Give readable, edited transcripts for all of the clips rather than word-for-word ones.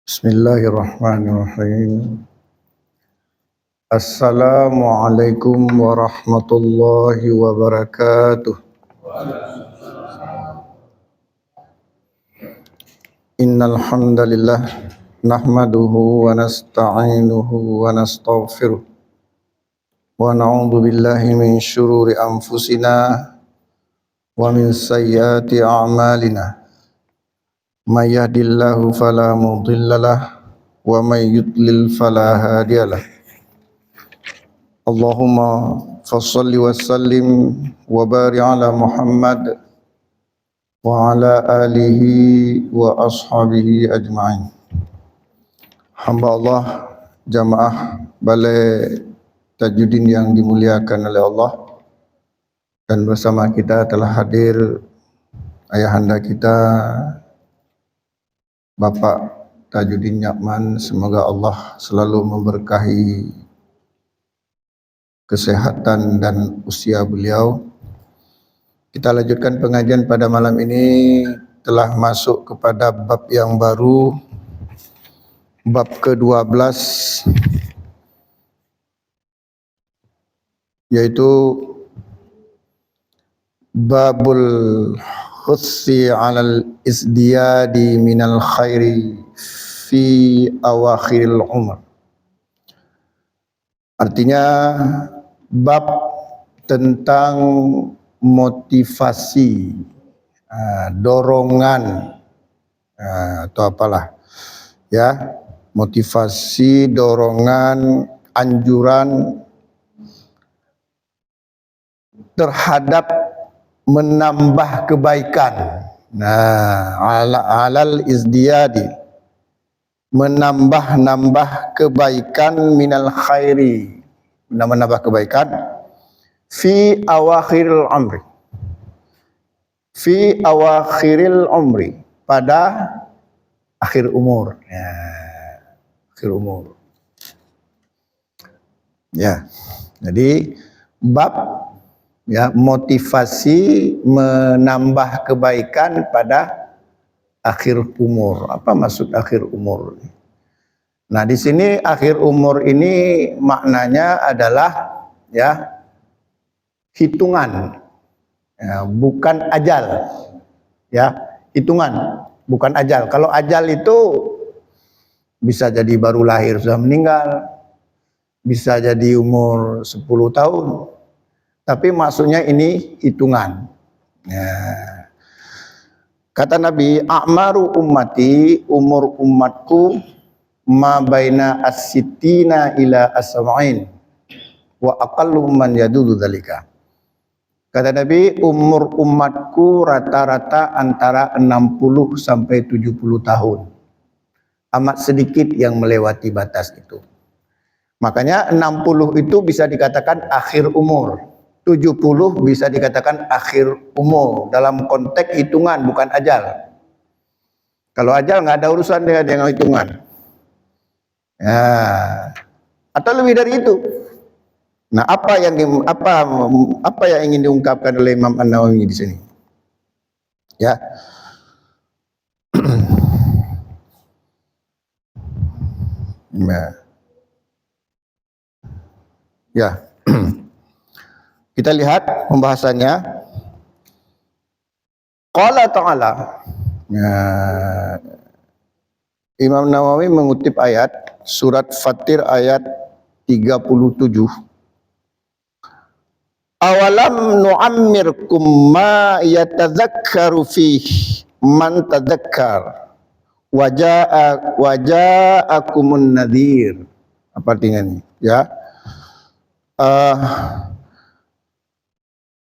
Bismillahirrahmanirrahim. Assalamualaikum warahmatullahi wabarakatuh. Innal hamdalillah nahmaduhu wa nasta'inuhu wa nastaghfiruh wa na'udzu billahi min syururi anfusina wa min sayyiati a'malina. May yahdihillahu fala mudhillalah wa may yudlil fala hadiyalah. Allahumma fassalli wa sallim wa barik ala Muhammad wa ala alihi wa ashabihi ajma'in. Hamba Allah, jamaah Balai Tajuddin yang dimuliakan oleh Allah, dan bersama kita telah hadir ayahanda kita Bapak Tajuddin Nyakman. Semoga Allah selalu memberkahi kesehatan dan usia beliau. Kita lanjutkan pengajian pada malam ini, telah masuk kepada bab yang baru, bab ke-12, yaitu babul khussi alal isdiyadi minal khairi fi awakhiril umr. Artinya bab tentang motivasi, dorongan, atau apalah ya, motivasi, dorongan, anjuran terhadap menambah kebaikan. Alal izdiyadi, menambah kebaikan, minal khairi, menambah kebaikan, fi awakhiril umri, fi awakhiril umri, pada akhir umur, ya, akhir umur. Ya, jadi bab ya, motivasi menambah kebaikan pada akhir umur. Apa maksud akhir umur? Nah, di sini akhir umur ini maknanya adalah ya, hitungan, ya, bukan ajal. Ya, hitungan, bukan ajal. Kalau ajal itu bisa jadi baru lahir sudah meninggal, bisa jadi umur 10 tahun. Tapi maksudnya ini hitungan. Ya. Kata Nabi, a'maru ummati, umur umatku, ma baina as-sittina ila as-sab'in wa aqalluhum man yadudu dzalika. Kata Nabi, umur umatku rata-rata antara 60 sampai 70 tahun. Amat sedikit yang melewati batas itu. Makanya 60 itu bisa dikatakan akhir umur. 70 bisa dikatakan akhir umur dalam konteks hitungan, bukan ajal. Kalau ajal nggak ada urusan dengan hitungan. Ya, atau lebih dari itu. Nah, apa yang ingin diungkapkan oleh Imam An-Nawawi di sini? Ya. Ya. Kita lihat pembahasannya. Qala ta'ala. Ya. Imam Nawawi mengutip ayat surat Fatir ayat 37. Awalam nu'ammirkum ma yatadzakkaru fihi man tadzakkar waja'akumun nadhir. Apa artinya ini? Ya.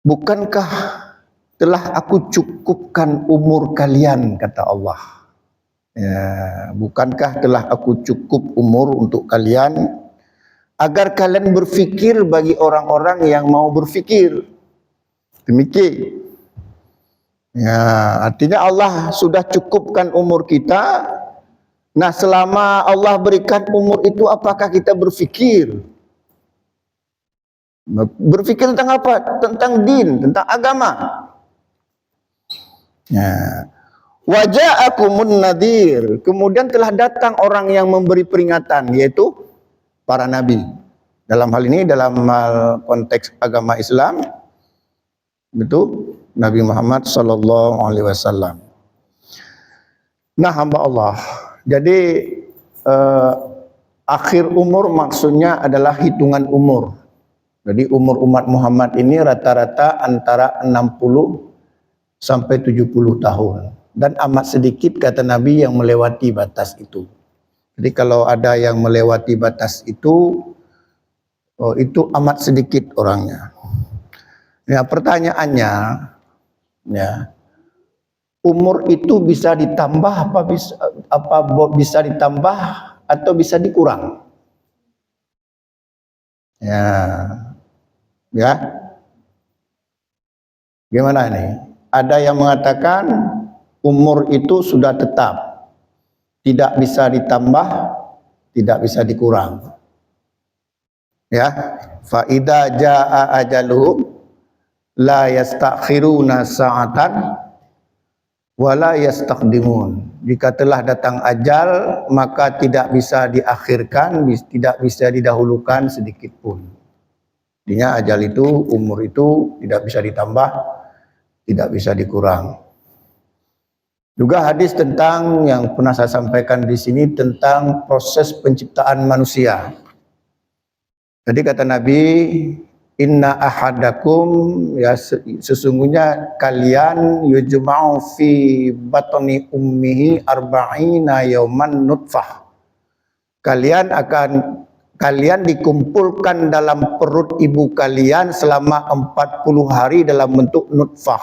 Bukankah telah aku cukupkan umur kalian, kata Allah. Ya, bukankah telah aku cukup umur untuk kalian agar kalian berfikir bagi orang-orang yang mau berfikir. Demikian. Ya, artinya Allah sudah cukupkan umur kita. Nah, selama Allah berikan umur itu, apakah kita berfikir? Berfikir tentang apa? Tentang din, tentang agama. Ya. Wa ja'akumun nadhir, kemudian telah datang orang yang memberi peringatan, yaitu para nabi. Dalam hal ini, dalam hal konteks agama Islam, itu Nabi Muhammad sallallahu alaihi wasallam. Nah, hamba Allah. Jadi akhir umur maksudnya adalah hitungan umur. Jadi umur umat Muhammad ini rata-rata antara 60 sampai 70 tahun. Dan amat sedikit kata Nabi yang melewati batas itu. Jadi kalau ada yang melewati batas itu amat sedikit orangnya. Ya, pertanyaannya, ya, umur itu bisa ditambah bisa ditambah atau bisa dikurang? Ya, gimana nih? Ada yang mengatakan umur itu sudah tetap, tidak bisa ditambah, tidak bisa dikurang. Ya, fa idza jaa ajaluhum la yastakhiruna sa'atan wa la yastaqdimun. Jika telah datang ajal, maka tidak bisa diakhirkan, tidak bisa didahulukan sedikit pun. Artinya ajal itu, umur itu tidak bisa ditambah, tidak bisa dikurang. Juga hadis tentang yang pernah saya sampaikan di sini tentang proses penciptaan manusia. Jadi kata Nabi, inna ahadakum, ya sesungguhnya kalian yujma'u fi batni ummihi arba'ina yauman nutfah. Kalian dikumpulkan dalam perut ibu kalian selama 40 hari dalam bentuk nutfah.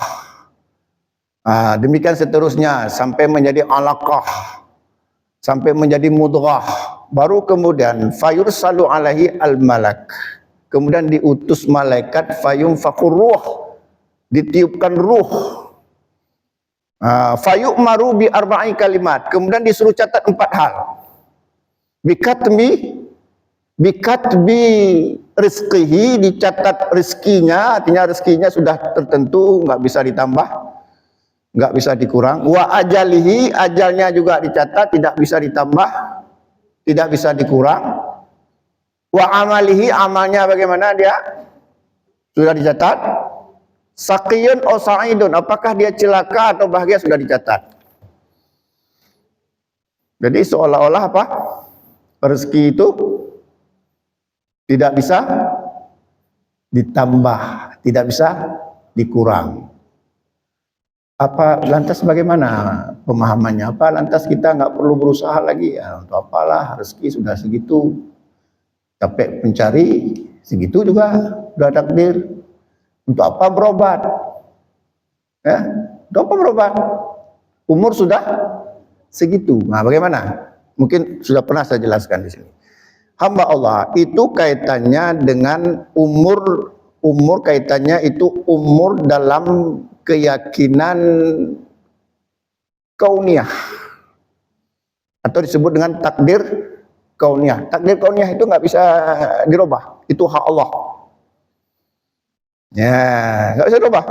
Demikian seterusnya sampai menjadi alaqah, sampai menjadi mudghah. Baru kemudian fayursalu alaihi al-malak. Kemudian diutus malaikat fayunfaqur ruh, ditiupkan ruh. Fayu'maru bi arba'i kalimat. Kemudian disuruh catat 4 hal. Bikatbi rizqihi, dicatat rezekinya, artinya rezekinya sudah tertentu, nggak bisa ditambah, nggak bisa dikurang. Wa ajalihi, ajalnya juga dicatat, tidak bisa ditambah, tidak bisa dikurang. Wa amalihi, amalnya bagaimana dia? Sudah dicatat. Saqiyun aw sa'idun, apakah dia celaka atau bahagia, sudah dicatat. Jadi seolah-olah apa? Rezeki itu tidak bisa ditambah, tidak bisa dikurang. Lantas bagaimana pemahamannya? Lantas kita nggak perlu berusaha lagi? Ya, untuk apalah, rezeki sudah segitu. Capek mencari, segitu juga sudah takdir. Untuk apa berobat? Ya, untuk apa berobat? Umur sudah segitu. Nah, bagaimana? Mungkin sudah pernah saya jelaskan di sini. Hamba Allah itu kaitannya dengan umur kaitannya itu umur dalam keyakinan kauniyah atau disebut dengan takdir kauniyah. Takdir kauniyah itu nggak bisa dirubah, itu hak Allah. Ya, nggak bisa dirubah.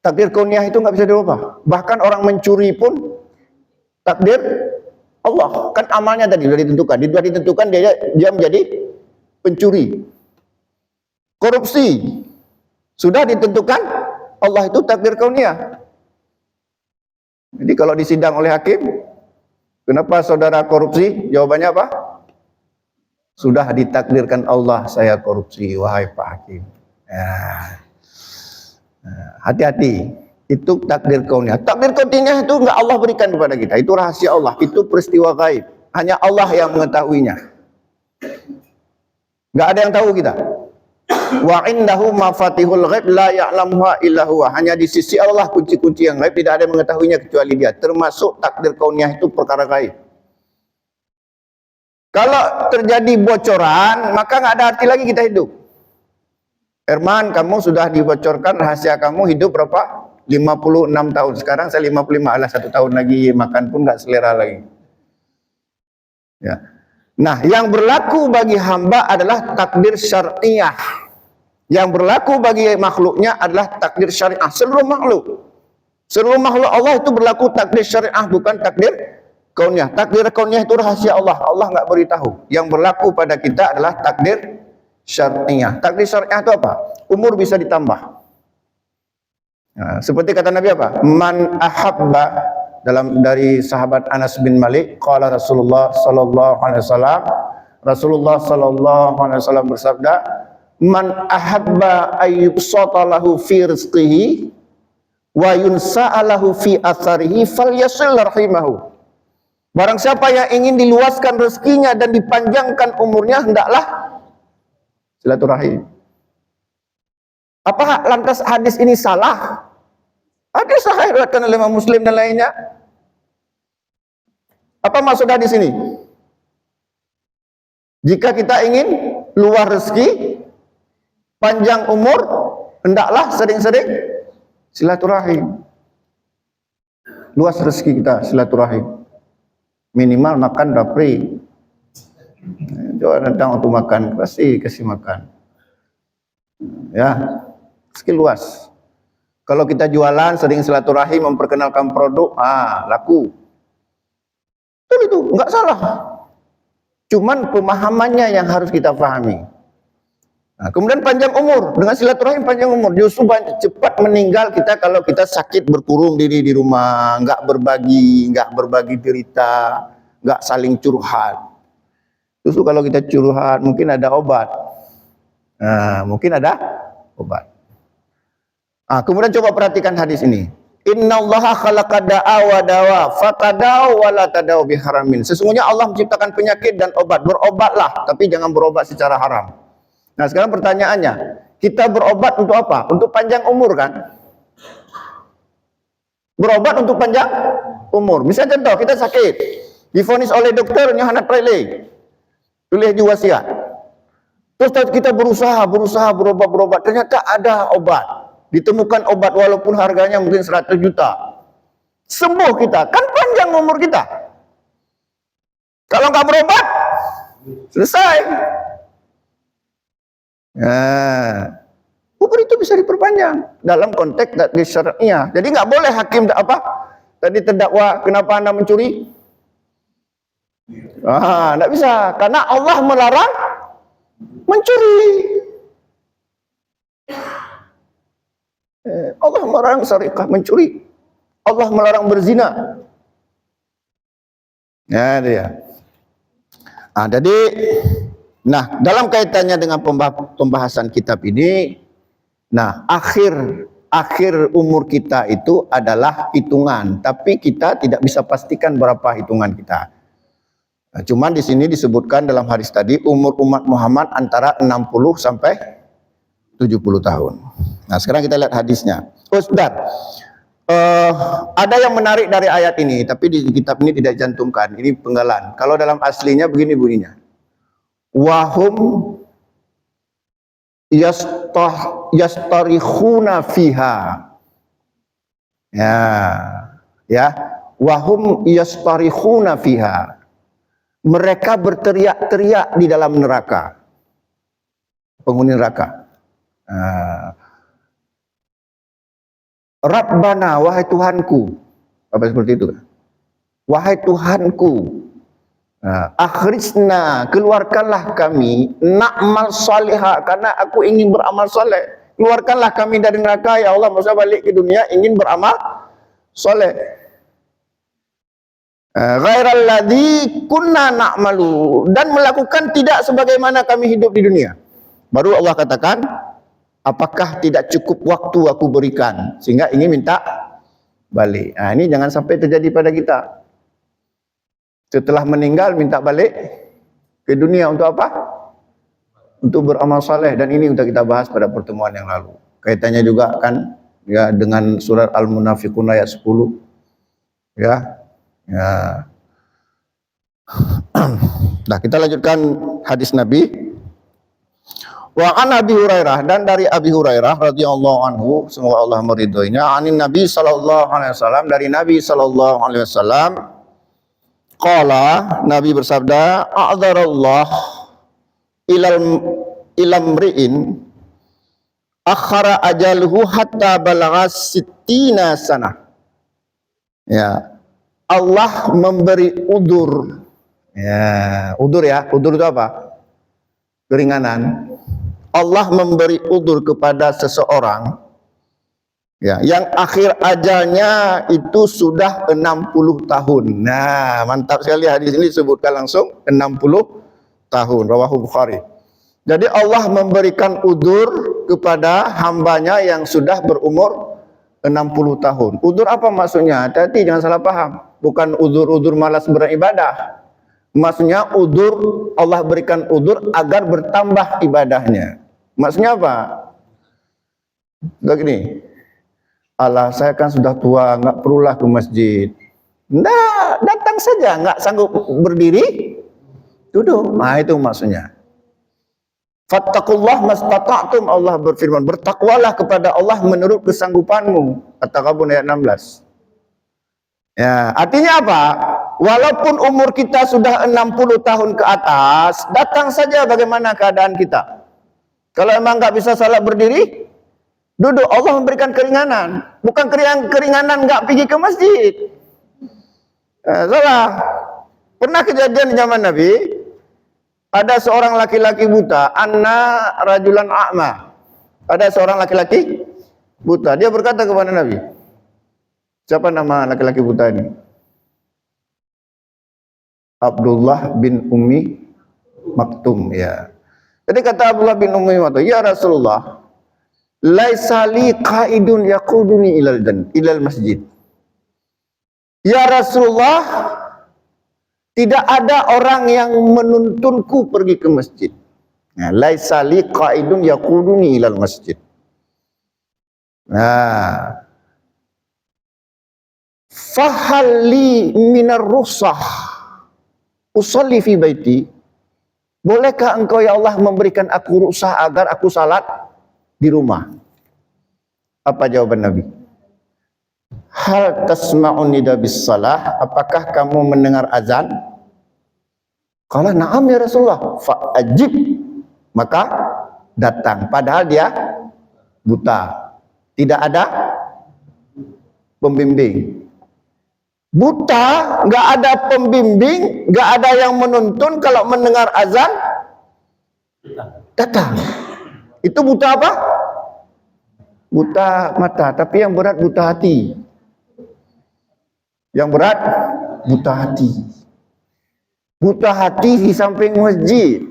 Takdir kauniyah itu nggak bisa dirubah. Bahkan orang mencuri pun takdir Allah, kan amalnya tadi sudah ditentukan, dia menjadi pencuri. Korupsi sudah ditentukan, Allah itu takdir kauniyah. Jadi kalau disidang oleh hakim, kenapa saudara korupsi? Jawabannya apa? Sudah ditakdirkan Allah saya korupsi, wahai Pak Hakim. Hati-hati. Itu takdir kauniyah. Takdir kauniyah itu enggak Allah berikan kepada kita. Itu rahasia Allah. Itu peristiwa gaib. Hanya Allah yang mengetahuinya. Enggak ada yang tahu kita. Wa indahu mafatihul ghaib la ya'lamuha illa huwa. Hanya di sisi Allah kunci-kunci yang gaib, tidak ada yang mengetahuinya kecuali Dia. Termasuk takdir kauniyah itu perkara gaib. Kalau terjadi bocoran, maka enggak ada arti lagi kita hidup. Herman, kamu sudah dibocorkan rahasia kamu, hidup berapa? 56 tahun. Sekarang saya 55, alah 1 tahun lagi makan pun nggak selera lagi. Ya. Nah, yang berlaku bagi hamba adalah takdir syariah. Yang berlaku bagi makhluknya adalah takdir syariah. Seluruh makhluk. Seluruh makhluk Allah itu berlaku takdir syariah, bukan takdir kauniyah. Takdir kauniyah itu rahasia Allah. Allah nggak beritahu. Yang berlaku pada kita adalah takdir syariah. Takdir syariah itu apa? Umur bisa ditambah. Nah, seperti kata Nabi apa? Man ahabba, dari sahabat Anas bin Malik, qala Rasulullah sallallahu alaihi wasallam, Rasulullah sallallahu alaihi wasallam bersabda, man ahabba ayyubsata lahu fi rizqihi wa yunsa'alahu fi atharihi falyasil rahimahu. Barang siapa yang ingin diluaskan rezekinya dan dipanjangkan umurnya, hendaklah silaturahim. Apakah lantas hadis ini salah? Hadis sahih diriwayatkan oleh Imam Muslim dan lainnya. Apa maksud hadis ini? Jika kita ingin luas rezeki, panjang umur, hendaklah sering-sering silaturahim. Luas rezeki kita, silaturahim. Minimal makan dapri. Coba datang untuk makan, kasih makan. Ya, rezeki luas. Kalau kita jualan, sering silaturahim, memperkenalkan produk, laku. Itu enggak salah. Cuman pemahamannya yang harus kita pahami. Nah, kemudian panjang umur, dengan silaturahim panjang umur. Justru cepat meninggal kita kalau kita sakit berkurung diri di rumah, nggak berbagi cerita, nggak saling curhat. Justru kalau kita curhat, mungkin ada obat. Kemudian coba perhatikan hadis ini. Innallaha khalaqa da'a wa dawa, fatadaw wa la tadaw biharamin. Sesungguhnya Allah menciptakan penyakit dan obat. Berobatlah, tapi jangan berobat secara haram. Nah, sekarang pertanyaannya, kita berobat untuk apa? Untuk panjang umur kan? Berobat untuk panjang umur. Misalnya contoh, kita sakit, divonis oleh dokter Yohana Prele, tulis di wasiat. Terus kita berusaha berobat, ternyata ada obat. Ditemukan obat walaupun harganya mungkin 100 juta. Sembuh kita, kan panjang umur kita. Kalau nggak berobat, selesai. Umur itu bisa diperpanjang dalam konteks takdir syariah. Jadi nggak boleh hakim tadi terdakwa, kenapa Anda mencuri? Nggak bisa, karena Allah melarang mencuri. Allah melarang syariah mencuri. Allah melarang berzina. Ya dia. Jadi, dalam kaitannya dengan pembahasan kitab ini, akhir umur kita itu adalah hitungan, tapi kita tidak bisa pastikan berapa hitungan kita. Cuman di sini disebutkan dalam hadis tadi, umur umat Muhammad antara 60 sampai 70 tahun. Sekarang kita lihat hadisnya. Ustaz, ada yang menarik dari ayat ini, tapi di kitab ini tidak dicantumkan. Ini penggalan. Kalau dalam aslinya begini bunyinya. Wahum yastarikhuna fiha. Ya. Wahum yastarikhuna fiha. Mereka berteriak-teriak di dalam neraka. Penghuni neraka. Rabbana, wahai Tuhanku. Apa seperti itu? Wahai Tuhanku, akhrisna, keluarkanlah kami, na'mal salihah, karena aku ingin beramal saleh. Keluarkanlah kami dari neraka, ya Allah, masa balik ke dunia ingin beramal saleh. Ghairal ladzi kunna na'malu, dan melakukan tidak sebagaimana kami hidup di dunia. Baru Allah katakan, apakah tidak cukup waktu aku berikan sehingga ingin minta balik. Ini jangan sampai terjadi pada kita. Setelah meninggal minta balik ke dunia untuk apa? Untuk beramal saleh, dan ini sudah kita bahas pada pertemuan yang lalu. Kaitannya juga kan ya dengan surat Al-Munafiqun ayat 10. Ya. Kita lanjutkan hadis Nabi. Wa an Abi Hurairah, dan dari Abi Hurairah radhiyallahu anhu, semoga Allah meridhoinya, anin Nabi sallallahu alaihi wasallam, dari Nabi sallallahu alaihi wasallam, qala, Nabi bersabda, a'dzarallah ilal mri'in akhara ajaluhu hatta balagha sittina sanah. Ya, Allah memberi udur. Ya, udur ya. Udur itu apa? Keringanan. Allah memberi udur kepada seseorang ya, yang akhir ajalnya itu sudah 60 tahun. Nah, mantap sekali hadis ini disebutkan langsung 60 tahun. Rawahu Bukhari. Jadi Allah memberikan udur kepada hambanya yang sudah berumur 60 tahun. Udur apa maksudnya? Hati-hati jangan salah paham. Bukan udur-udur malas beribadah. Maksudnya udur, Allah berikan udur agar bertambah ibadahnya. Maksudnya apa? Begini, Allah saya kan sudah tua, nggak perlulah ke masjid. Nah, datang saja, nggak sanggup berdiri, duduk. Nah, itu maksudnya. Fattakullah mastata'tum, Allah berfirman, bertakwalah kepada Allah menurut kesanggupanmu. At-Taghabun ayat 16. Ya, artinya apa? Walaupun umur kita sudah 60 tahun ke atas, datang saja bagaimana keadaan kita. Kalau emang nggak bisa salat berdiri, duduk. Allah memberikan keringanan. Bukan keringanan nggak pergi ke masjid. Salah. Pernah kejadian di zaman Nabi, ada seorang laki-laki buta, anna rajulan a'ma. Ada seorang laki-laki buta. Dia berkata kepada Nabi, siapa nama laki-laki buta ini? Abdullah bin Ummi Maktum, ya. Jadi kata Abdullah bin Ummi Maktum, ya Rasulullah, laisa li qaidun yaquduni ilal masjid. Ya Rasulullah, tidak ada orang yang menuntunku pergi ke masjid. Nah, laisa li qaidun yaquduni ilal masjid. Nah, fahalli minar rukhsah usalli fi baiti. Bolehkah engkau ya Allah memberikan aku rukhsah agar aku salat di rumah? Apa jawaban Nabi? Hal tasma'un nida bis salah? Apakah kamu mendengar azan? Kalau na'am ya Rasulullah, fa'ajib, maka datang. Padahal dia buta, tidak ada pembimbing. Buta, nggak ada pembimbing, nggak ada yang menuntun. Kalau mendengar azan, datang. Itu buta apa? Buta mata, tapi yang berat buta hati. Yang berat buta hati. Buta hati di samping masjid.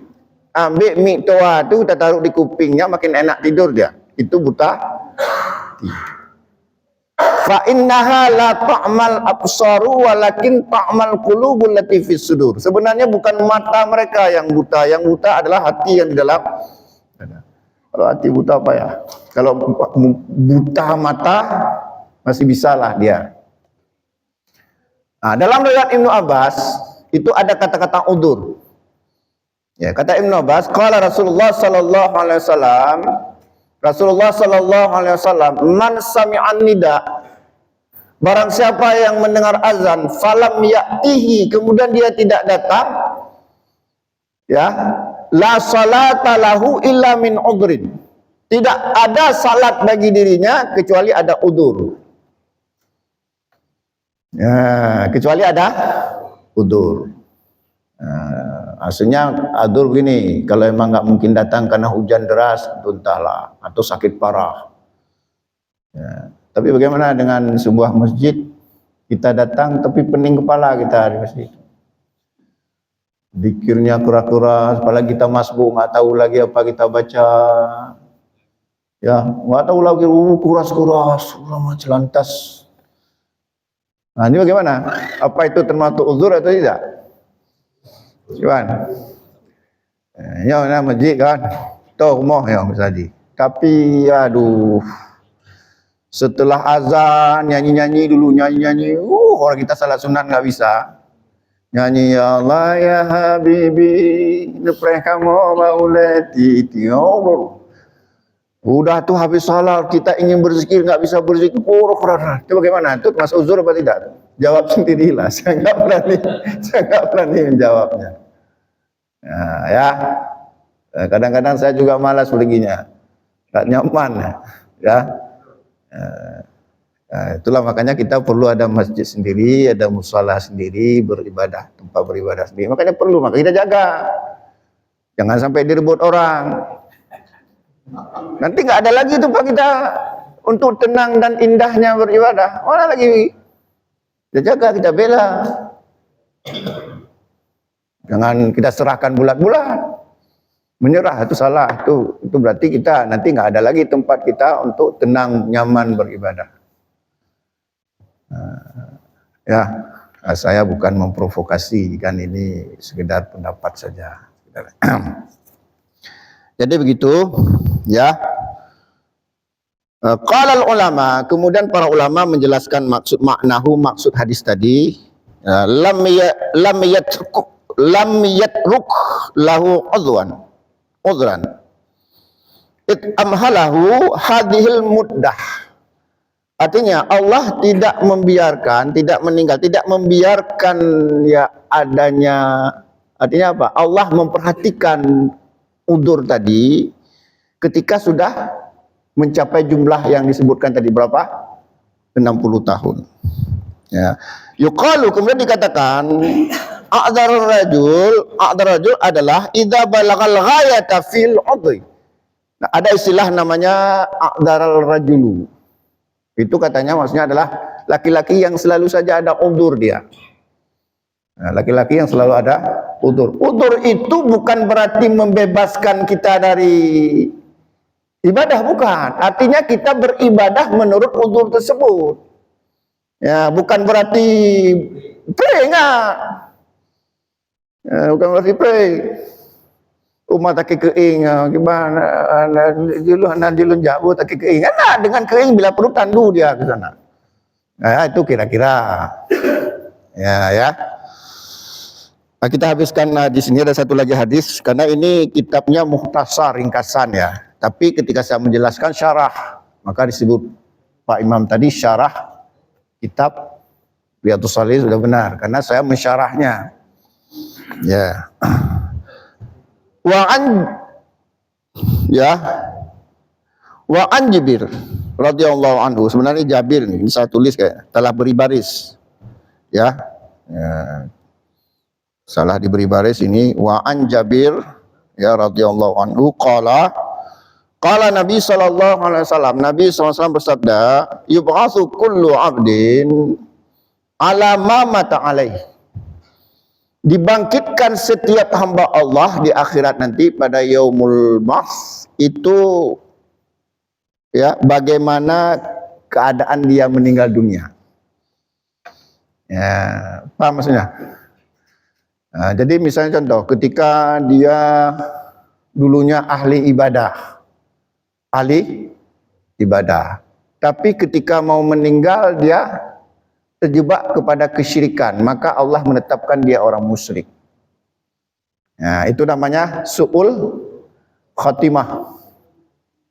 Ambil mik toa tu kita taruh di kupingnya, makin enak tidur dia. Itu buta hati. Fa innaha la ta'mal absaru walakin ta'mal qulubul lati fis sudur. Sebenarnya bukan mata mereka yang buta adalah hati yang di dalam. Kalau hati buta apa ya? Kalau buta mata masih bisalah dia. Nah, dalam riwayat Ibnu Abbas itu ada kata-kata udur. Ya, kata Ibnu Abbas, qala Rasulullah sallallahu alaihi wasallam, Rasulullah sallallahu alaihi wasallam, man sami'an nida, barang siapa yang mendengar azan, falam ya'tihi, kemudian dia tidak datang, ya, la salata lahu illa min udrin. Tidak ada salat bagi dirinya kecuali ada udur. Ya, kecuali ada udur. Aslinya udur begini, kalau emang nggak mungkin datang karena hujan deras, entahlah, atau sakit parah. Ya. Tapi bagaimana dengan sebuah masjid, kita datang tapi pening kepala kita di masjid. Zikirnya kura-kura, apalagi kita masbuk, nggak tahu lagi apa kita baca. Ya, nggak tahu lagi, kuras-kuras, ulama celantas. Nah, ini bagaimana? Apa itu termasuk uzur atau tidak? Cuman, ya, nah, masjid kan, tahu rumah yang tadi. Tapi, aduh, setelah azan nyanyi-nyanyi dulu, nyanyi-nyanyi, orang kita salat sunat nggak bisa. Nyanyi ya Allah ya Habibi, lepreh kamu maulati tiur. Udah tuh habis salat kita ingin berzikir nggak bisa berzikir, itu bagaimana? Itu masuk uzur apa tidak? Jawab sendirilah. Saya nggak berani menjawabnya. Nah, ya, kadang-kadang saya juga malas perginya, nggak nyaman, ya. Itulah makanya kita perlu ada masjid sendiri, ada musala sendiri, beribadah, tempat beribadah sendiri. Makanya kita jaga. Jangan sampai direbut orang. Nanti nggak ada lagi tempat kita untuk tenang dan indahnya beribadah. Mana lagi? Kita jaga, kita bela. Jangan kita serahkan bulat-bulat. Menyerah itu salah. Itu berarti kita nanti nggak ada lagi tempat kita untuk tenang, nyaman beribadah. Ya, saya bukan memprovokasi, kan ini sekedar pendapat saja. Jadi begitu, ya. Qala ulama, kemudian para ulama menjelaskan maksud hadis tadi. Lam yatruk lahu udhran. It amhalahu hadhil muddah. Artinya Allah tidak membiarkan ya adanya, artinya apa? Allah memperhatikan udzur tadi ketika sudah mencapai jumlah yang disebutkan tadi berapa? 60 tahun. Ya. Yuqalu, kemudian dikatakan a'dzarur rajul adalah idza balagal ghayata fil udhi. Nah, ada istilah namanya a'dzarul rajulu. Itu katanya maksudnya adalah laki-laki yang selalu saja ada udzur dia. Nah, laki-laki yang selalu ada udzur. Udzur itu bukan berarti membebaskan kita dari ibadah, bukan. Artinya kita beribadah menurut udzur tersebut. Ya, bukan berarti pray enggak. Ya, bukan berarti pray. Umat tak keing, gimana? Dilun jauh tak keing. Nah, dengan keing bila perlu tandu dia ke sana. Nah, itu kira-kira. Ya. Nah, kita habiskan di sini ada satu lagi hadis karena ini kitabnya mukhtasar, ringkasan ya. Tapi ketika saya menjelaskan syarah, maka disebut Pak Imam tadi syarah kitab Riyadhus Shalihin sudah benar karena saya mensyarahnya. Ya. Wa an Jabir radhiyallahu anhu, sebenarnya Jabir ini saya tulis kayak telah beri baris ya, salah diberi baris ini. Wa an Jabir ya radhiyallahu anhu qala Nabi sallallahu alaihi wasallam, Nabi SAW bersabda, yub'atsu kullu 'abdin ala ma mata alaihi. Dibangkitkan setiap hamba Allah di akhirat nanti pada yaumul ba'ts itu ya bagaimana keadaan dia meninggal dunia. Ya, paham maksudnya? Nah, jadi misalnya contoh ketika dia dulunya ahli ibadah, tapi ketika mau meninggal dia terjebak kepada kesyirikan, maka Allah menetapkan dia orang musyrik. Nah, itu namanya su'ul khatimah.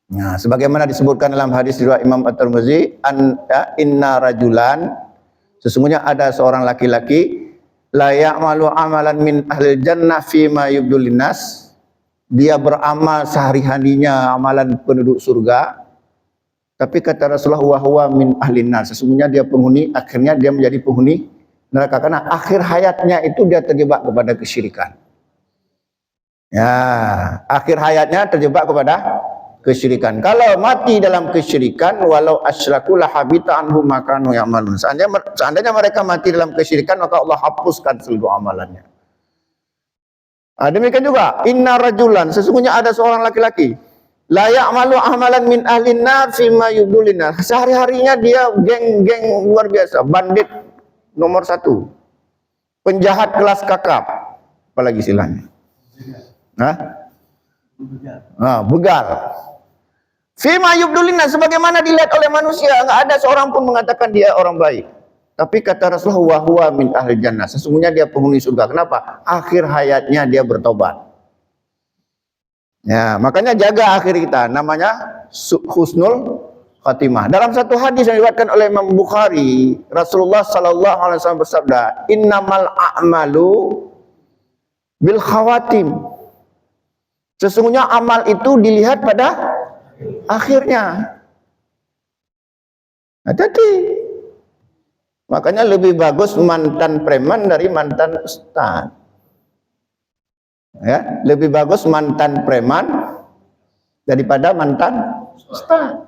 Nah, sebagaimana disebutkan dalam hadis riwayat Imam At-Tirmidzi, inna rajulan, sesungguhnya ada seorang laki-laki, la ya'malu amalan min ahlil jannah fima yubdul linnas, dia beramal sehari-harinya amalan penduduk surga. Tapi kata Rasulullah, huwa min ahlin nar, sesungguhnya dia akhirnya dia menjadi penghuni neraka karena akhir hayatnya itu dia terjebak kepada kesyirikan. Ya, akhir hayatnya terjebak kepada kesyirikan. Kalau mati dalam kesyirikan, walau asyraku la habita anhum ma kanu ya'malun. Seandainya mereka mati dalam kesyirikan, maka Allah hapuskan seluruh amalannya. Demikian juga inna rajulan, sesungguhnya ada seorang laki-laki, la ya'malu amalan min ahlin nar fima yubdulina. Sehari-harinya dia geng-geng luar biasa, bandit nomor 1, penjahat kelas kakap, apalagi istilahnya, begal. Fima yubdulina, sebagaimana dilihat oleh manusia, nggak ada seorang pun mengatakan dia orang baik. Tapi kata Rasulullah, huwa min ahli jannah, sesungguhnya dia penghuni surga. Kenapa? Akhir hayatnya dia bertobat. Ya, makanya jaga akhir kita, namanya husnul khatimah. Dalam satu hadis yang diriwayatkan oleh Imam Bukhari, Rasulullah sallallahu alaihi wasallam bersabda, innamal a'malu bil khawatim. Sesungguhnya amal itu dilihat pada akhirnya. Hati-hati. Makanya lebih bagus mantan preman dari mantan ustaz. Ya, lebih bagus mantan preman daripada mantan ustaz.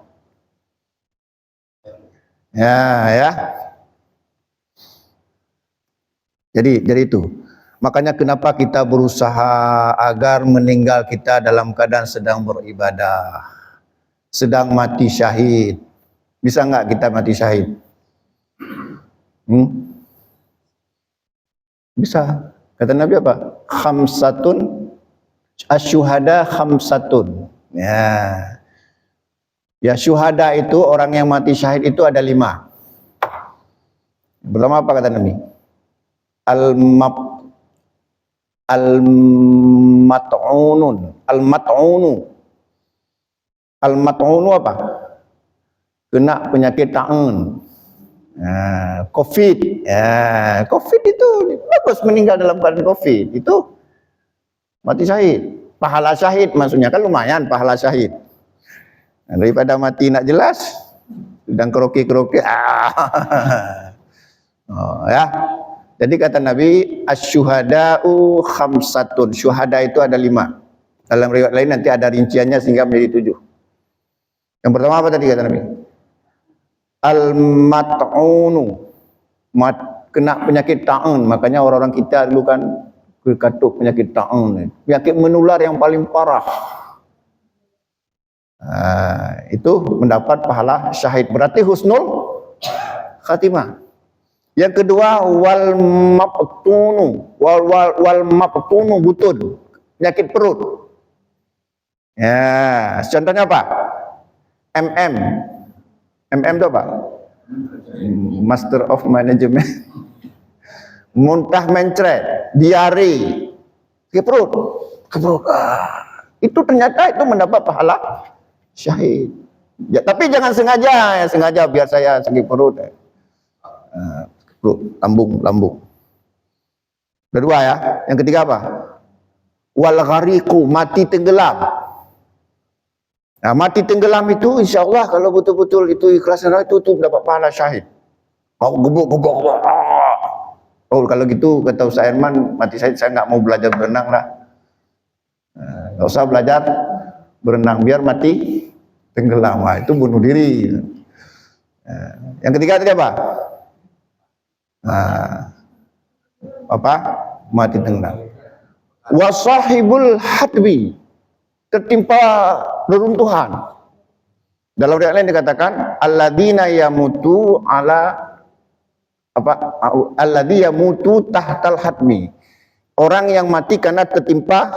Ya. Jadi itu. Makanya kenapa kita berusaha agar meninggal kita dalam keadaan sedang beribadah, sedang mati syahid. Bisa nggak kita mati syahid? Bisa. Kata Nabi apa? Khamsatun asyuhada khamsatun. Ya, syuhada itu orang yang mati syahid itu ada 5. Pertama apa kata Nabi? Al-mat'unu apa? Kena penyakit ta'un. Covid. Covid itu bagus meninggal dalam keadaan Covid. Itu mati syahid. Pahala syahid maksudnya kan lumayan pahala syahid. Daripada mati nak jelas, sedang keroke-keroke. Ya. Jadi kata Nabi, asyuhada'u khamsatun. Syuhada itu ada 5. Dalam riwayat lain nanti ada rinciannya sehingga menjadi 7. Yang pertama apa tadi kata Nabi? Al-mat'unu. Kena penyakit ta'un. Makanya orang-orang kita dulu kan kekatuk penyakit ta'un. Penyakit menular yang paling parah. Itu mendapat pahala syahid. Berarti husnul khatimah. Yang kedua wal mabtunu butun, penyakit perut. Ya, contohnya apa? MM itu apa? Master of Management. Muntah mencret, diare, ke perut. Itu ternyata itu mendapat pahala syahid. Ya, tapi jangan sengaja biar saya sakit perut. Lambung. Kedua ya. Yang ketiga apa? Wal ghariqu, mati tenggelam. Nah, mati tenggelam itu insyaallah kalau betul-betul itu ikhlas itu dapat pahala syahid. Kau gebuk. Oh, kalau gitu kata Ustaz Herman, mati syahid saya nggak mau belajar berenang lah. Nggak usah belajar berenang biar mati tenggelam. Nah, itu bunuh diri. Yang ketiga tadi apa? Mati tenggelam. Wasahibul hadbi, tertimpa reruntuhan. Dalam riwayat lain dikatakan alladzina yamutu alladzi yamutu tahtal hadmi. Orang yang mati karena tertimpa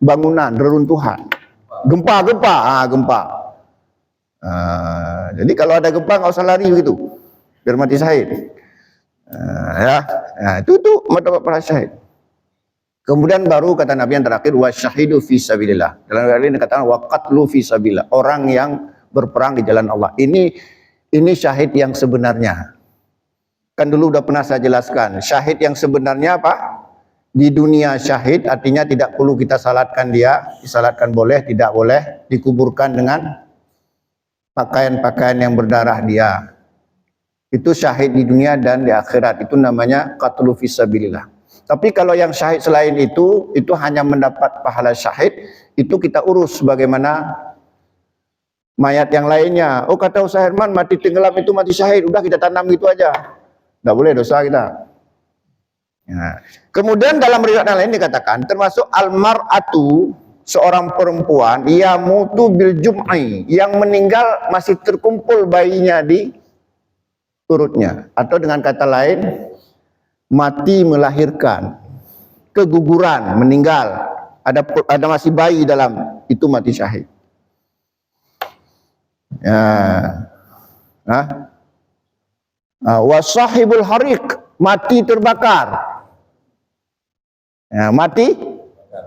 bangunan, reruntuhan. Gempa. Jadi kalau ada gempa nggak usah lari begitu. Biar mati syahid. Itu mendapat pahala syahid. Kemudian baru kata Nabi yang terakhir wasyahidu fi sabilillah. Dalam hal ini dikatakan wa qatlu fi sabilillah, orang yang berperang di jalan Allah. Ini syahid yang sebenarnya. Kan dulu udah pernah saya jelaskan, syahid yang sebenarnya apa? Di dunia syahid artinya tidak perlu kita salatkan dia, disalatkan boleh, tidak boleh, dikuburkan dengan pakaian-pakaian yang berdarah dia. Itu syahid di dunia dan di akhirat. Itu namanya qatlu fisabilillah. Tapi kalau yang syahid selain itu hanya mendapat pahala syahid, itu kita urus bagaimana mayat yang lainnya. Oh, kata Ustaz Herman mati tenggelam itu mati syahid, udah kita tanam gitu aja. Enggak boleh, dosa kita. Ya. Kemudian dalam riwayat lain dikatakan termasuk almar'atu, seorang perempuan yamutu bil jum'i, yang meninggal masih terkumpul bayinya di perutnya, atau dengan kata lain mati melahirkan, keguguran, meninggal, ada masih bayi dalam, itu mati syahid. Ya. Wasahibul hariq, mati terbakar. Ya, mati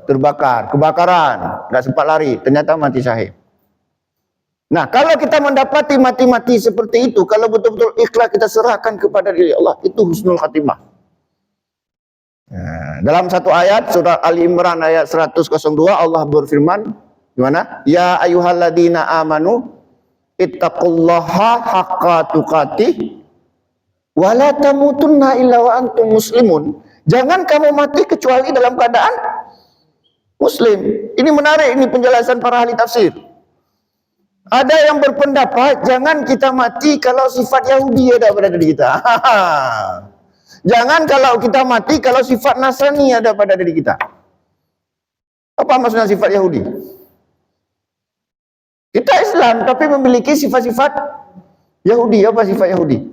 terbakar, kebakaran, nggak sempat lari, ternyata mati syahid. Nah, kalau kita mendapati mati-mati seperti itu, kalau betul-betul ikhlas kita serahkan kepada diri Allah, itu husnul khatimah. Nah, dalam satu ayat surah Ali Imran ayat 102 Allah berfirman, gimana? Ya ayyuhalladzina amanu Ittaqullaha haqqa tuqatih wa la tamutunna illa wa antum muslimun. Jangan kamu mati kecuali dalam keadaan muslim. Ini menarik, ini penjelasan para ahli tafsir. Ada yang berpendapat jangan kita mati kalau sifat Yahudi ada pada diri kita. Jangan kalau kita mati kalau sifat Nasrani ada pada diri kita. Apa maksudnya sifat Yahudi? Kita Islam tapi memiliki sifat-sifat Yahudi. Apa sifat Yahudi?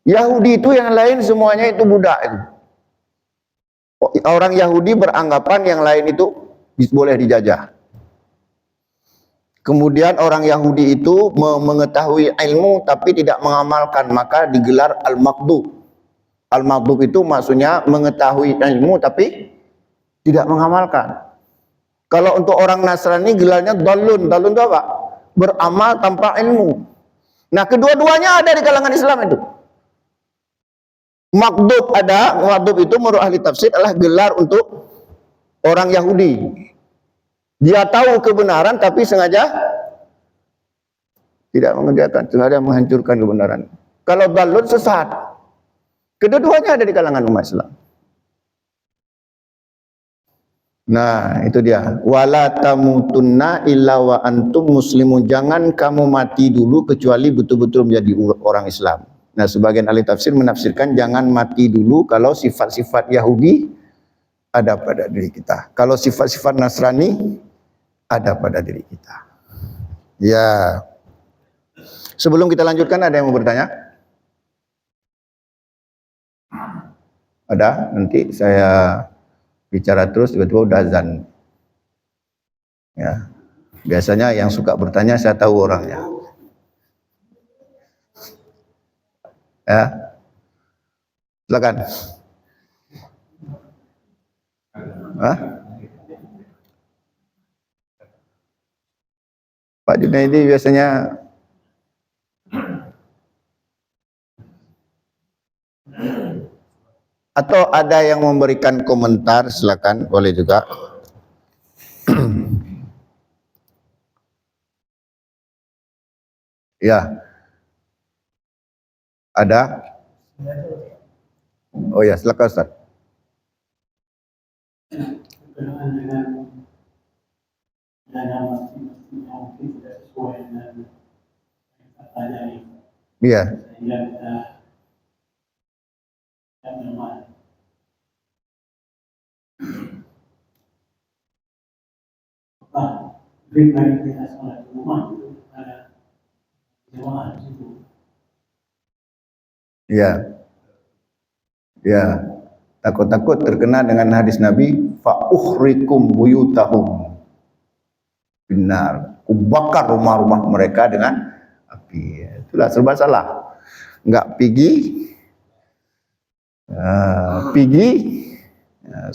Yahudi itu yang lain semuanya itu budak itu. Orang Yahudi beranggapan yang lain itu boleh dijajah. Kemudian orang Yahudi itu mengetahui ilmu tapi tidak mengamalkan, maka digelar al-maghdub. Al-maghdub itu maksudnya mengetahui ilmu tapi tidak mengamalkan. Kalau untuk orang Nasrani gelarnya dalun. Dalun itu apa? Beramal tanpa ilmu. Nah, kedua-duanya ada di kalangan Islam itu. Maghdub ada, maghdub itu menurut ahli tafsir adalah gelar untuk orang Yahudi. Dia tahu kebenaran tapi sengaja tidak mengerjakan, sengaja menghancurkan kebenaran. Kalau dalun sesat. Kedua-duanya ada di kalangan umat Islam. Nah, itu dia. Wala tamutunna illa wa antum muslimun. Jangan kamu mati dulu kecuali betul-betul menjadi orang Islam. Nah, sebagian ahli tafsir menafsirkan jangan mati dulu kalau sifat-sifat Yahudi ada pada diri kita. Kalau sifat-sifat Nasrani ada pada diri kita. Ya. Sebelum kita lanjutkan, ada yang mau bertanya? Ada? Nanti saya bicara terus tiba-tiba udah azan. Ya. Biasanya yang suka bertanya saya tahu orangnya. Ya. Silakan. Hah? Pak Junaidi biasanya atau ada yang memberikan komentar, silakan, boleh juga. Ya. Ada? Oh ya, silakan Ustaz. Iya. Iya. Ya. Takut-takut terkena dengan hadis Nabi, fa ukhrikum buyutahum binar. Kubakar rumah-rumah mereka dengan api. Itulah serba salah. Enggak pergi,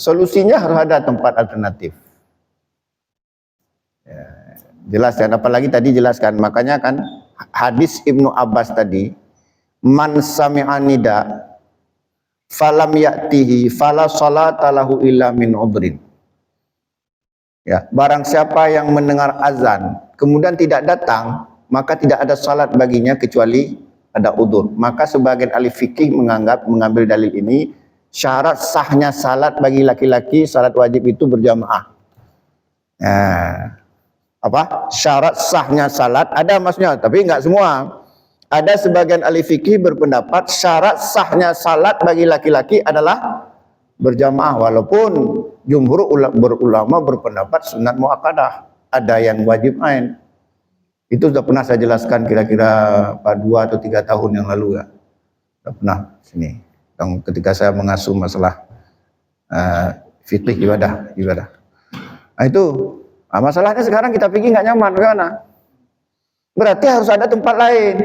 solusinya harus ada tempat alternatif. Ya, jelaskan, apalagi tadi jelaskan, makanya kan hadis Ibnu Abbas tadi, man sami'a nida falam ya'tihi fala salata lahu illa min udrin. Ya, barang siapa yang mendengar azan kemudian tidak datang, maka tidak ada salat baginya kecuali ada udzur. Maka sebagian ahli fikih mengambil dalil ini syarat sahnya salat bagi laki-laki, salat wajib itu berjamaah. Nah, apa? Syarat sahnya salat ada maksudnya, tapi enggak semua. Ada sebagian ahli fikih berpendapat syarat sahnya salat bagi laki-laki adalah berjamaah, walaupun jumhur ulama berpendapat sunat muakkadah, ada yang wajib ain. Itu sudah pernah saya jelaskan kira-kira 2 atau 3 tahun yang lalu ya. Sudah pernah sini. Dan ketika saya mengasuh masalah fikih ibadah. Nah itu, masalahnya sekarang kita pikir nggak nyaman, bagaimana? Berarti harus ada tempat lain.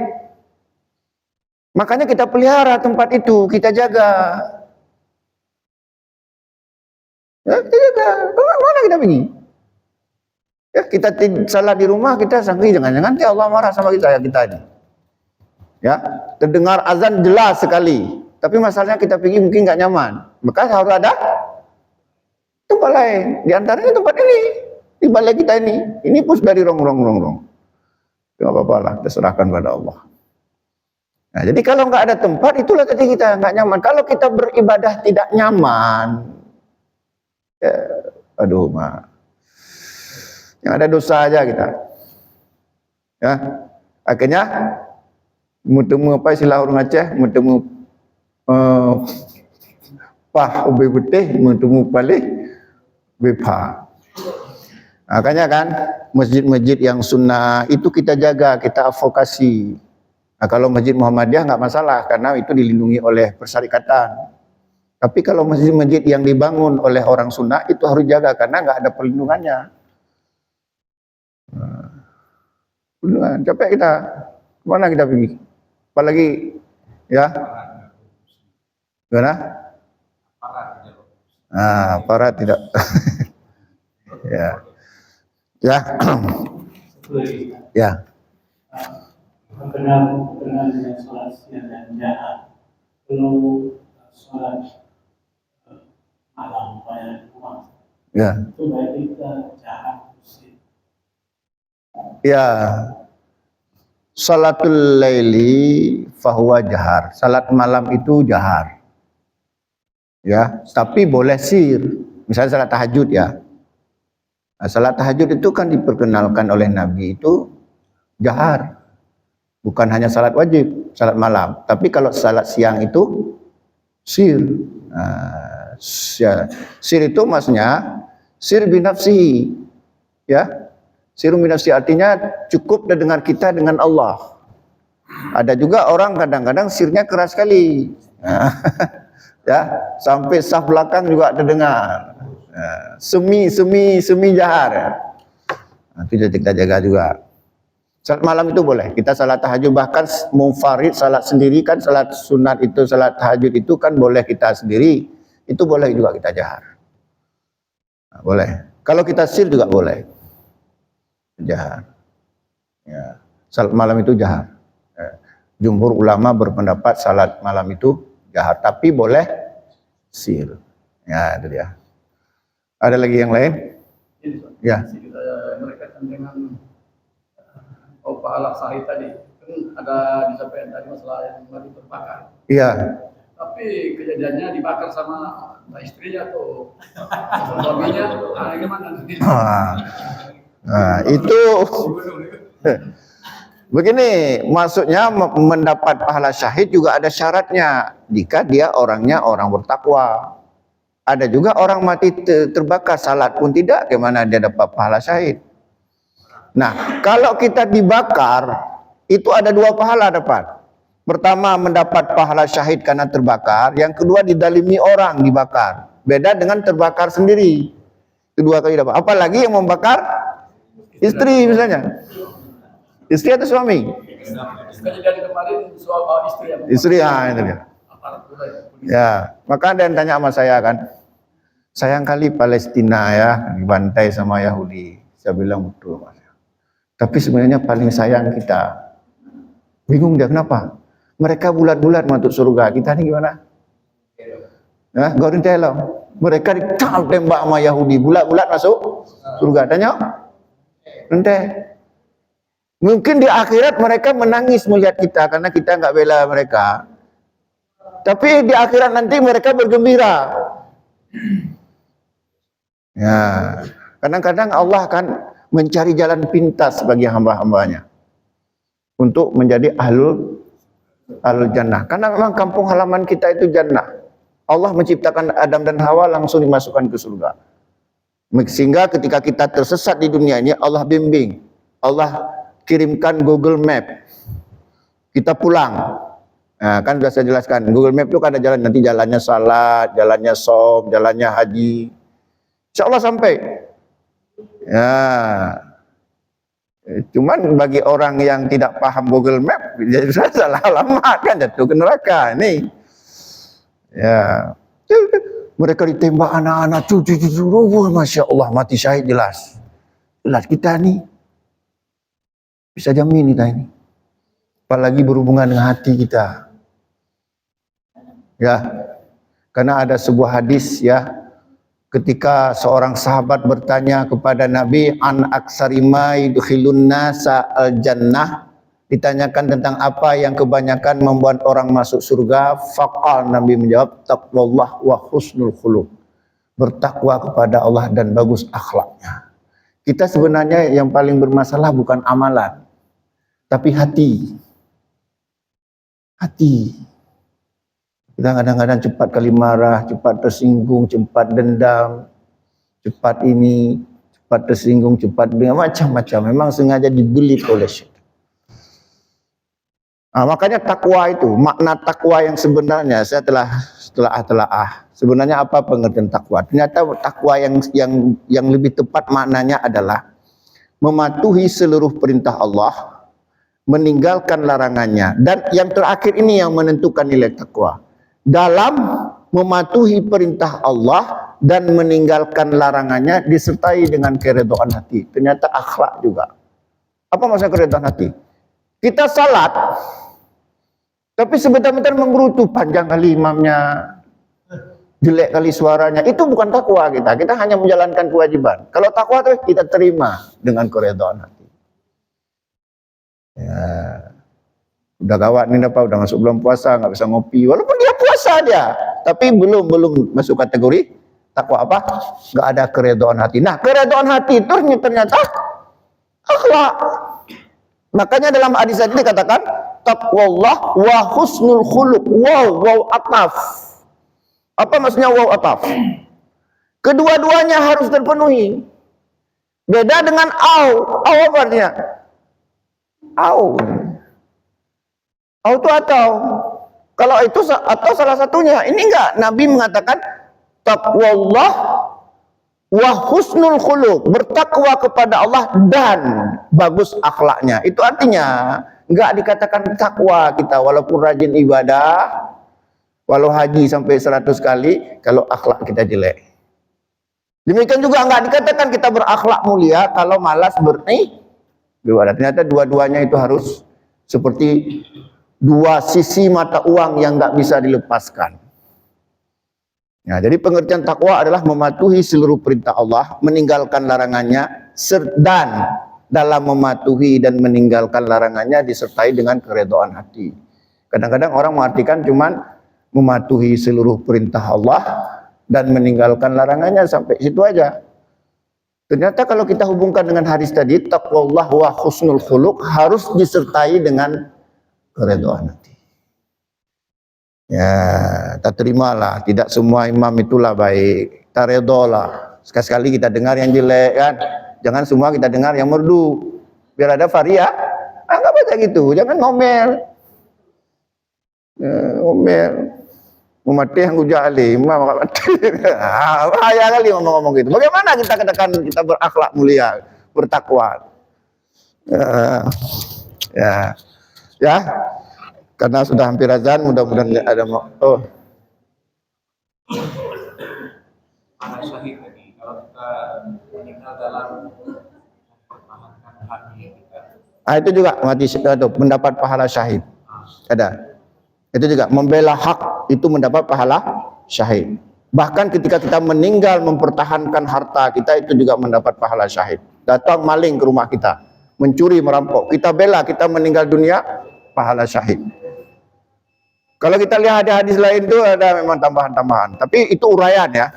Makanya kita pelihara tempat itu, kita jaga. Ya, kita jaga. Mana kita pergi? Ya, kita salah di rumah, kita sangka jangan-jangan Allah marah sama kita ini. Ya, terdengar azan jelas sekali, tapi masalahnya kita pergi mungkin nggak nyaman. Maka harus ada tempat lain. Di antaranya tempat ini, di balai kita ini. Ini pun dari rong. Tidak apa-apa lah, kita serahkan pada Allah. Nah, jadi kalau nggak ada tempat, itulah tadi kita nggak nyaman. Kalau kita beribadah tidak nyaman, ya, aduh, yang ada dosa aja kita. Ya, akhirnya mutemu apa istilah orang Aceh, mutemu pah ubi putih, mutemu balik bepa. Makanya kan masjid-masjid yang sunnah itu kita jaga, kita advokasi. Nah, kalau Masjid Muhammadiyah nggak masalah karena itu dilindungi oleh persyarikatan. Tapi kalau masjid-masjid yang dibangun oleh orang sunnah itu harus jaga karena nggak ada perlindungannya. Perlindungan, capek kita. Kemana kita pergi? Apalagi ya? Gimana? Para tidak. Ya. Ya. Ya. Berkenaan dengan sholat siang dan jahat, kalau sholat malam pada rumah, Ya. itu baik kita jahat sih. Ya. Salatul laili fahuwa jahar. Salat malam itu jahar. Ya, tapi boleh sir. Misalnya salat tahajud ya. Nah, salat tahajud itu kan diperkenalkan oleh Nabi itu jahar. Bukan hanya salat wajib, salat malam. Tapi kalau salat siang itu sir. Nah, sir itu maksudnya sir binafsihi. Ya. Sir binafsihi artinya cukup dengar kita dengan Allah. Ada juga orang kadang-kadang sirnya keras sekali. Ya, sampai saf belakang juga terdengar. Semi jahar. Nah, itu kita jaga juga. Salat malam itu boleh. Kita salat tahajud bahkan munfarid salat sendiri kan salat sunat itu salat tahajud itu kan boleh kita sendiri. Itu boleh juga kita jahar. Nah, boleh. Kalau kita sir juga boleh. Jahar. Ya. Salat malam itu jahar. Jumhur ulama berpendapat salat malam itu jahar tapi boleh sir. Ya, itu dia. Ada lagi yang lain? Ya. Kita berkaitan dengan pahala sahih tadi, kan ada disampaikan tadi masalah yang baru terbakar. Iya. Tapi kejadiannya dibakar sama istrinya atau suaminya, gimana? Nah, itu begini, maksudnya mendapat pahala syahid juga ada syaratnya. Jika dia orangnya orang bertakwa. Ada juga orang mati terbakar salat pun tidak, gimana dia dapat pahala syahid? Nah, kalau kita dibakar, itu ada dua pahala dapat. Pertama, mendapat pahala syahid karena terbakar. Yang kedua, didalimi orang dibakar. Beda dengan terbakar sendiri. Kedua kali dapat. Apalagi yang membakar istri misalnya. Istri atau suami? Kejadian kemarin soal istri yang Istri, itu dia. Ya, maka ada yang tanya sama saya kan, sayang kali Palestina ya dibantai sama Yahudi. Saya bilang betul Mas. Tapi sebenarnya paling sayang kita. Bingung dia kenapa? Mereka bulat-bulat masuk surga, kita ini gimana? Nah, Gorintelo. Mereka ditembak sama Yahudi, bulat-bulat masuk surga. Tanya? Ente. Mungkin di akhirat mereka menangis melihat kita karena kita nggak bela mereka. Tapi di akhirat nanti mereka bergembira. Ya, kadang-kadang Allah kan mencari jalan pintas bagi hamba-hambanya untuk menjadi ahlul jannah. Karena memang kampung halaman kita itu jannah. Allah menciptakan Adam dan Hawa langsung dimasukkan ke surga. Sehingga ketika kita tersesat di dunia ini, Allah bimbing. Allah kirimkan Google Map. Kita pulang. Nah, kan sudah saya jelaskan. Google Map itu kan ada jalan. Nanti jalannya salat, jalannya som, jalannya haji. Insya Allah sampai. Ya. Cuman bagi orang yang tidak paham Google Map, jadi salah alamat kan jatuh ke neraka. Ini. Ya. Mereka ditembak anak-anak cucu, Masya Allah mati syahid jelas. Jelas kita nih bisa jamin kita ini. Apalagi berhubungan dengan hati kita. Ya. Karena ada sebuah hadis ya, ketika seorang sahabat bertanya kepada Nabi an aksarima yudkhilun nasa al jannah, ditanyakan tentang apa yang kebanyakan membuat orang masuk surga, faqal, Nabi menjawab, taqwallah wa husnul khuluq, bertakwa kepada Allah dan bagus akhlaknya. Kita sebenarnya yang paling bermasalah bukan amalan, tapi hati. Kita kadang-kadang cepat kali marah, cepat tersinggung, cepat dendam, cepat ini, cepat tersinggung, cepat dengan macam-macam. Memang sengaja dibelit oleh syaitan. Makanya takwa itu, makna takwa yang sebenarnya saya telah sebenarnya apa pengertian takwa? Ternyata takwa yang lebih tepat maknanya adalah mematuhi seluruh perintah Allah, meninggalkan larangannya, dan yang terakhir ini yang menentukan nilai takwa. Dalam mematuhi perintah Allah dan meninggalkan larangannya disertai dengan keredaan hati. Ternyata akhlak juga. Apa maksudnya keredaan hati? Kita salat, tapi sebentar-bentar menggerutu, panjang kali imamnya, jelek kali suaranya. Itu bukan takwa kita. Kita hanya menjalankan kewajiban. Kalau takwa itu kita terima dengan keredaan hati. Ya, udah gawat nih apa? Udah masuk bulan puasa, nggak bisa ngopi. Walaupun dia puasa dia, tapi belum masuk kategori takwa apa? Nggak ada keredaan hati. Nah, keredaan hati itu ternyata akhlak. Makanya dalam hadis tadi dikatakan taqwallah wa husnul khuluq. Wow ataf. Apa maksudnya wow ataf? Kedua-duanya harus terpenuhi. Beda dengan au. Au apa artinya? Au itu atau. Kalau itu atau salah satunya. Ini enggak. Nabi mengatakan taqwallah wa husnul khuluq, bertakwa kepada Allah dan bagus akhlaknya. Itu artinya enggak dikatakan takwa kita walaupun rajin ibadah, walau haji sampai 100 kali, kalau akhlak kita jelek. Demikian juga enggak dikatakan kita berakhlak mulia kalau malas beribadah. Ternyata dua-duanya itu harus seperti dua sisi mata uang yang enggak bisa dilepaskan. Nah, jadi pengertian takwa adalah mematuhi seluruh perintah Allah, meninggalkan larangannya, dan dalam mematuhi dan meninggalkan larangannya disertai dengan keredaan hati. Kadang-kadang orang mengartikan cuman mematuhi seluruh perintah Allah dan meninggalkan larangannya sampai situ aja. Ternyata kalau kita hubungkan dengan hadis tadi, taqwallah wa husnul khuluq, harus disertai dengan keredaan hati. Ya, tak terimalah, tidak semua imam itulah baik. Tak redolah. Sekali-sekali kita dengar yang jelek kan. Jangan semua kita dengar yang merdu. Biar ada varia. Anggap aja gitu. Jangan ngomel. Ngomel. Memati yang ujali, imam mati. Bahaya kali ngomong-ngomong gitu. Bagaimana kita katakan kita berakhlak mulia, bertakwa? Ya. Karena sudah hampir azan, mudah-mudahan ada Anak syahid tadi, kalau kita meninggal dalam mempertahankan hati kita. Itu juga mati syahid, mendapat pahala syahid. Ada. Itu juga membela hak itu mendapat pahala syahid. Bahkan ketika kita meninggal mempertahankan harta kita itu juga mendapat pahala syahid. Datang maling ke rumah kita, mencuri, merampok, kita bela, kita meninggal dunia, pahala syahid. Kalau kita lihat hadis lain itu ada memang tambahan-tambahan, tapi itu uraian ya,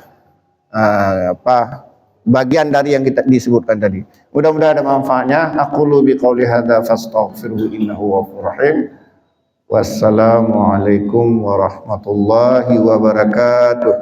bagian dari yang kita disebutkan tadi. Mudah-mudahan ada manfaatnya. Aqulu biqauli hadza fastaghfiruhu innahu ghafurur rahim. Wassalamualaikum warahmatullahi wabarakatuh.